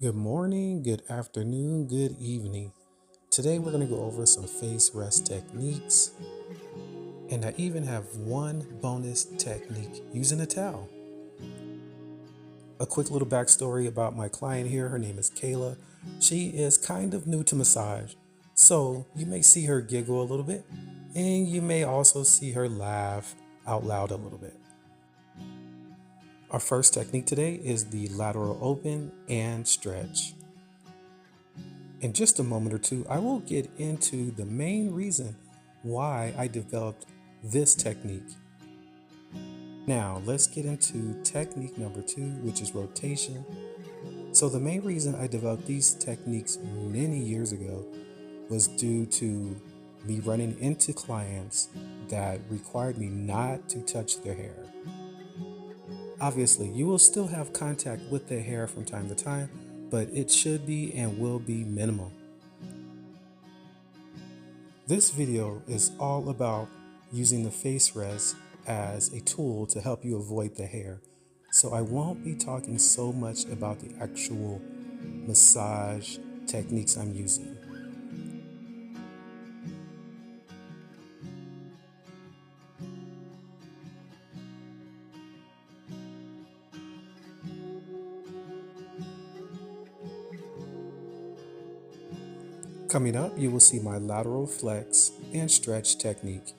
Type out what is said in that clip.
Good morning, good afternoon, good evening. Today we're going to go over some face rest techniques, and I even have one bonus technique using a towel. A quick little backstory about my client here. Her name is Kayla. She is kind of new to massage, so you may see her giggle a little bit, and you may also see her laugh out loud a little bit. Our first technique today is the lateral open and stretch. In just a moment or two, I will get into the main reason why I developed this technique. Now, let's get into technique number 2, which is rotation. So, the main reason I developed these techniques many years ago was due to me running into clients that required me not to touch their hair. Obviously, you will still have contact with their hair from time to time, but it should be and will be minimal. This video is all about using the face rest as a tool to help you avoid the hair. So I won't be talking so much about the actual massage techniques I'm using. Coming up, you will see my lateral flex and stretch technique.